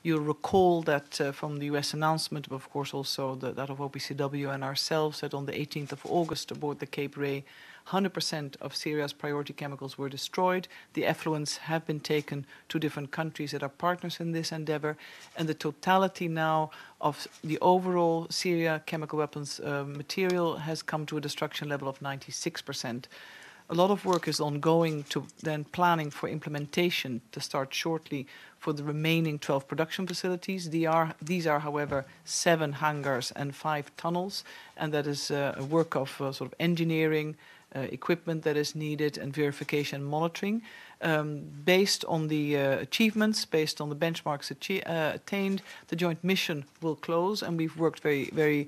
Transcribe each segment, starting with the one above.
You'll recall that from the US announcement, but of course also that of OPCW and ourselves, that on the 18th of August aboard the Cape Ray, 100% of Syria's priority chemicals were destroyed. The effluents have been taken to different countries that are partners in this endeavor. And the totality now of the overall Syria chemical weapons material has come to a destruction level of 96%. A lot of work is ongoing to then planning for implementation to start shortly for the remaining 12 production facilities. These are, however, 7 hangars and 5 tunnels, and that is a work of sort of engineering, equipment that is needed, and verification and monitoring. Based on the achievements, based on the benchmarks attained, the joint mission will close, and we've worked very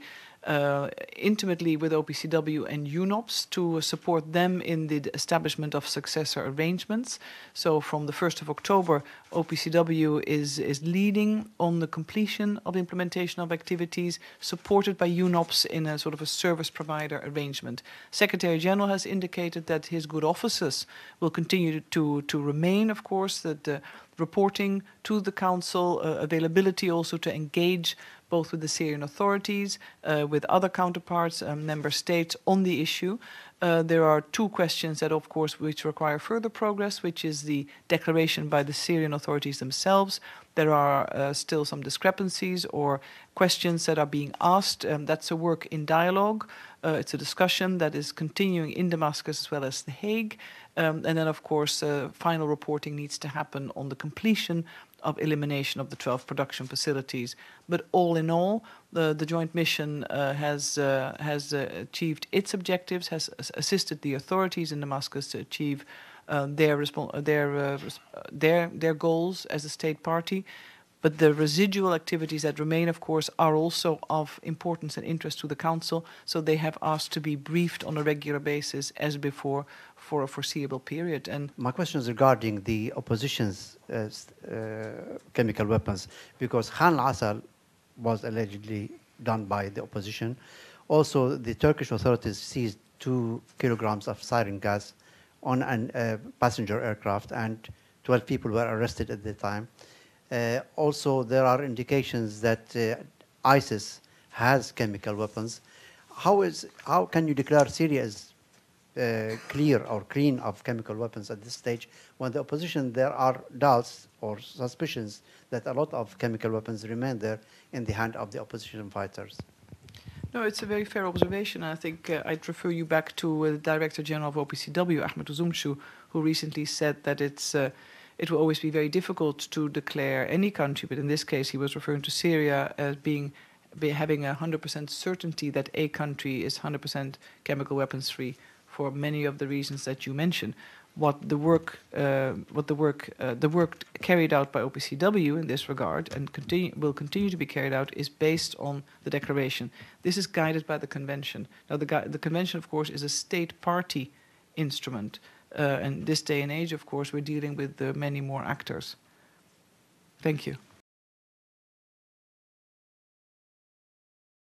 intimately with OPCW and UNOPS to support them in the establishment of successor arrangements. So from the 1st of October, OPCW is leading on the completion of implementation of activities, supported by UNOPS in a sort of a service provider arrangement. Secretary General has indicated that his good offices will continue to remain, of course, that reporting to the Council, availability also to engage both with the Syrian authorities, with other counterparts, member states on the issue. There are 2 questions that, of course, which require further progress, which is the declaration by the Syrian authorities themselves. There are still some discrepancies or questions that are being asked. That's a work in dialogue. It's a discussion that is continuing in Damascus as well as The Hague. And then, of course, final reporting needs to happen on the completion of elimination of the 12 production facilities. But all in all, the joint mission has achieved its objectives, has assisted the authorities in Damascus to achieve their goals as a state party. But the residual activities that remain, of course, are also of importance and interest to the Council, so they have asked to be briefed on a regular basis as before for a foreseeable period. And my question is regarding the opposition's chemical weapons, because Khan al-Assal was allegedly done by the opposition. Also, the Turkish authorities seized 2 kilograms of sarin gas on a passenger aircraft, and 12 people were arrested at the time. Also, there are indications that ISIS has chemical weapons. How can you declare Syria as clear or clean of chemical weapons at this stage, when the opposition, there are doubts or suspicions that a lot of chemical weapons remain there in the hand of the opposition fighters? No, it's a very fair observation. I think I'd refer you back to the Director General of OPCW, Ahmed Uzumshu, who recently said that it will always be very difficult to declare any country, but in this case he was referring to Syria as having 100% certainty that a country is 100% chemical weapons free for many of the reasons that you mentioned. The work carried out by OPCW in this regard and will continue to be carried out is based on the declaration. This is guided by the convention. Now, the convention, of course, is a state party instrument. And this day and age, of course, we're dealing with many more actors. Thank you.